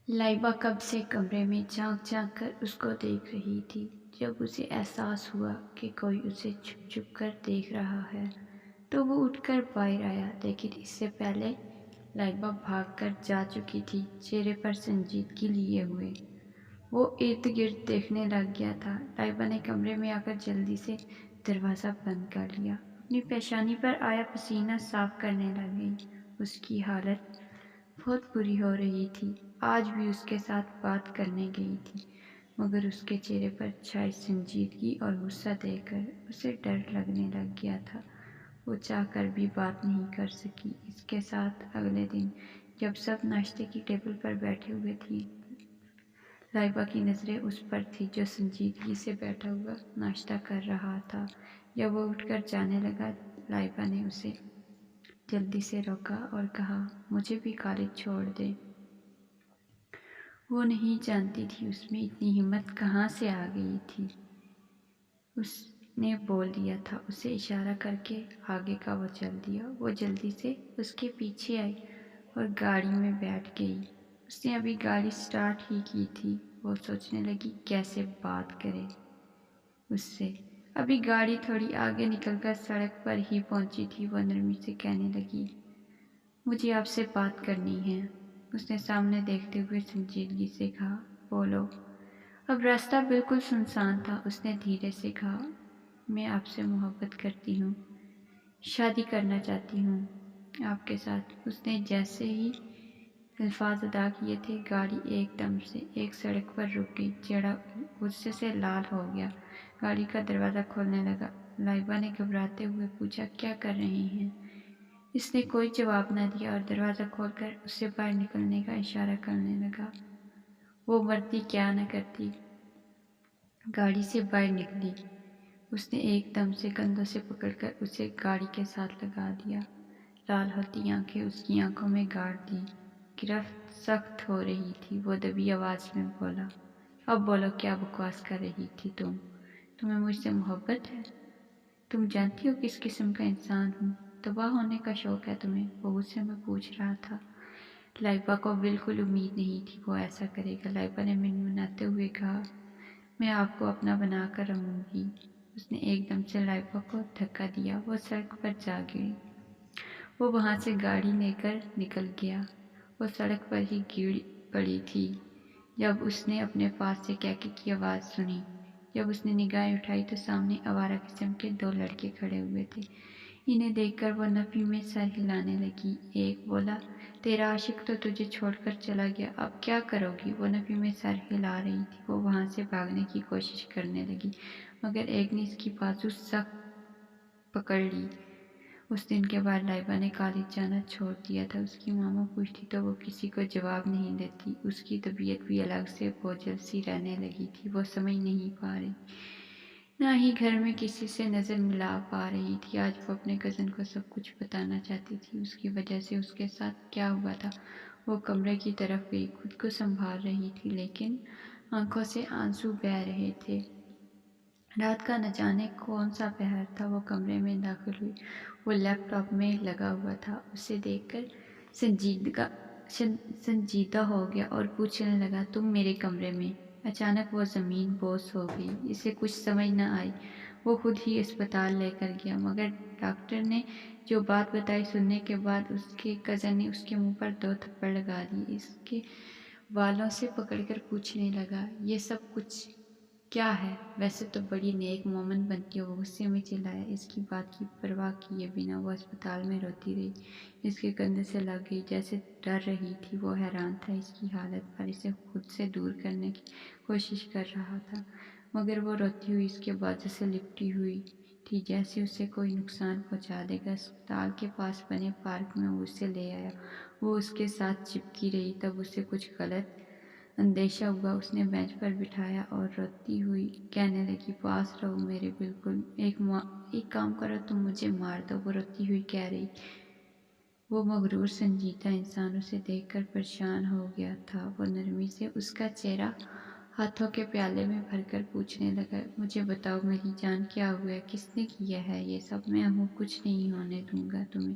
لائبہ کب سے کمرے میں جھانک جھانک کر اس کو دیکھ رہی تھی۔ جب اسے احساس ہوا کہ کوئی اسے چھپ چھپ کر دیکھ رہا ہے تو وہ اٹھ کر باہر آیا، لیکن اس سے پہلے لائبہ بھاگ کر جا چکی تھی، چہرے پر سنجیدگی لیے ہوئے۔ وہ ارد گرد دیکھنے لگ گیا تھا۔ لائبہ نے کمرے میں آ کر جلدی سے دروازہ بند کر لیا، اپنی پیشانی پر آیا پسینہ صاف کرنے لگ گئی۔ اس کی حالت بہت بری ہو رہی تھی۔ آج بھی اس کے ساتھ بات کرنے گئی تھی، مگر اس کے چہرے پر چھائی سنجیدگی اور غصہ دیکھ کر اسے ڈر لگنے لگ گیا تھا۔ وہ چاہ کر بھی بات نہیں کر سکی۔ اس کے ساتھ اگلے دن جب سب ناشتے کی ٹیبل پر بیٹھے ہوئے تھے، لائبہ کی نظریں اس پر تھی جو سنجیدگی سے بیٹھا ہوا ناشتہ کر رہا تھا۔ جب وہ اٹھ کر جانے لگا، لائبہ نے اسے جلدی سے روکا اور کہا، مجھے بھی کالج چھوڑ دے۔ وہ نہیں جانتی تھی اس میں اتنی ہمت کہاں سے آ گئی تھی۔ اس نے بول دیا تھا۔ اسے اشارہ کر کے آگے کا وہ چل دیا۔ وہ جلدی سے اس کے پیچھے آئی اور گاڑی میں بیٹھ گئی۔ اس نے ابھی گاڑی سٹارٹ ہی کی تھی۔ وہ سوچنے لگی کیسے بات کرے اس سے۔ ابھی گاڑی تھوڑی آگے نکل کر سڑک پر ہی پہنچی تھی۔ وہ نرمی سے کہنے لگی، مجھے آپ سے بات کرنی ہے۔ اس نے سامنے دیکھتے ہوئے سنجیدگی سے کہا، بولو۔ اب راستہ بالکل سنسان تھا۔ اس نے دھیرے سے کہا، میں آپ سے محبت کرتی ہوں، شادی کرنا چاہتی ہوں آپ کے ساتھ۔ اس نے جیسے ہی الفاظ ادا کیے تھے، گاڑی ایک دم سے ایک سڑک پر رک گئی۔ چہرہ غصے سے لال ہو گیا۔ گاڑی کا دروازہ کھولنے لگا۔ لائبہ نے گھبراتے ہوئے پوچھا، کیا کر رہے ہیں؟ اس نے کوئی جواب نہ دیا اور دروازہ کھول کر اسے باہر نکلنے کا اشارہ کرنے لگا۔ وہ مرتی کیا نہ کرتی، گاڑی سے باہر نکلی۔ اس نے ایک دم سے کندھوں سے پکڑ کر اسے گاڑی کے ساتھ لگا دیا۔ لال ہوتی آنکھیں اس کی آنکھوں میں گاڑ دی۔ گرفت سخت ہو رہی تھی۔ وہ دبی آواز میں بولا، اب بولو، کیا بکواس کر رہی تھی تم؟ تمہیں مجھ سے محبت ہے؟ تم جانتی ہو کس قسم کا انسان ہوں؟ تباہ ہونے کا شوق ہے تمہیں؟ وہ غصے میں پوچھ رہا تھا۔ لائبہ کو بالکل امید نہیں تھی وہ ایسا کرے گا۔ لائبہ نے منمناتے ہوئے کہا، میں آپ کو اپنا بنا کر رہوں گی۔ اس نے ایک دم سے لائبہ کو دھکا دیا۔ وہ سڑک پر جا گری۔ وہ وہاں سے گاڑی لے کر نکل گیا۔ وہ سڑک پر ہی گر پڑی تھی جب اس نے اپنے پاس سے کیکے کی آواز سنی۔ جب اس نے نگاہیں اٹھائی تو سامنے آوارہ قسم کے دو لڑکے کھڑے ہوئے تھے۔ انہیں دیکھ کر وہ نفی میں سر ہلانے لگی۔ ایک بولا، تیرا عاشق تو تجھے چھوڑ کر چلا گیا، اب کیا کرو گی؟ وہ نفی میں سر ہلا رہی تھی۔ وہ وہاں سے بھاگنے کی کوشش کرنے لگی، مگر ایک نے اس کی بازو سخت پکڑ لی۔ اس دن کے بعد لائبہ نے کالج جانا چھوڑ دیا تھا۔ اس کی ماما پوچھتی تو وہ کسی کو جواب نہیں دیتی۔ اس کی طبیعت بھی الگ سے بوجھل سی رہنے لگی تھی۔ وہ سمجھ نہیں پا رہی، نہ ہی گھر میں کسی سے نظر ملا پا رہی تھی۔ آج وہ اپنے کزن کو سب کچھ بتانا چاہتی تھی، اس کی وجہ سے اس کے ساتھ کیا ہوا تھا۔ وہ کمرے کی طرف گئی، خود کو سنبھال رہی تھی، لیکن آنکھوں سے آنسو بہہ رہے تھے۔ رات کا نہ جانے کون سا پہر تھا۔ وہ کمرے میں داخل ہوئی۔ وہ لیپ ٹاپ میں لگا ہوا تھا۔ اسے دیکھ کر سنجیدہ ہو گیا اور پوچھنے لگا، تم میرے کمرے میں؟ اچانک وہ زمین بوس ہو گئی۔ اسے کچھ سمجھ نہ آئی۔ وہ خود ہی اسپتال لے کر گیا، مگر ڈاکٹر نے جو بات بتائی، سننے کے بعد اس کے کزن نے اس کے منہ پر 2 تھپڑ لگا دیے۔ اس کے والوں سے پکڑ کر پوچھنے لگا، یہ سب کچھ کیا ہے؟ ویسے تو بڑی نیک مومن بنتی ہو۔ وہ غصے میں چلایا۔ اس کی بات کی پرواہ کیے بنا وہ اسپتال میں روتی رہی۔ اس کے کندھے سے لگ گئی، جیسے ڈر رہی تھی۔ وہ حیران تھا اس کی حالت پر، اسے خود سے دور کرنے کی کوشش کر رہا تھا، مگر وہ روتی ہوئی اس کے بازو سے لپٹی ہوئی تھی، جیسے اسے کوئی نقصان پہنچا دے گا۔ اسپتال کے پاس بنے پارک میں وہ اسے لے آیا۔ وہ اس کے ساتھ چپکی رہی۔ تب اسے کچھ غلط اندیشہ ہوا۔ اس نے بینچ پر بٹھایا اور روتی ہوئی کہنے لگی، پاس رہو میرے بالکل، ایک کام کرو، تم مجھے مار دو۔ وہ روتی ہوئی کہہ رہی۔ وہ مغرور سنجیدہ انسان اسے دیکھ کر پریشان ہو گیا تھا۔ وہ نرمی سے اس کا چہرہ ہاتھوں کے پیالے میں بھر کر پوچھنے لگا، مجھے بتاؤ میری جان، کیا ہوا ہے؟ کس نے کیا ہے یہ سب؟ میں ہوں، کچھ نہیں ہونے دوں گا تمہیں۔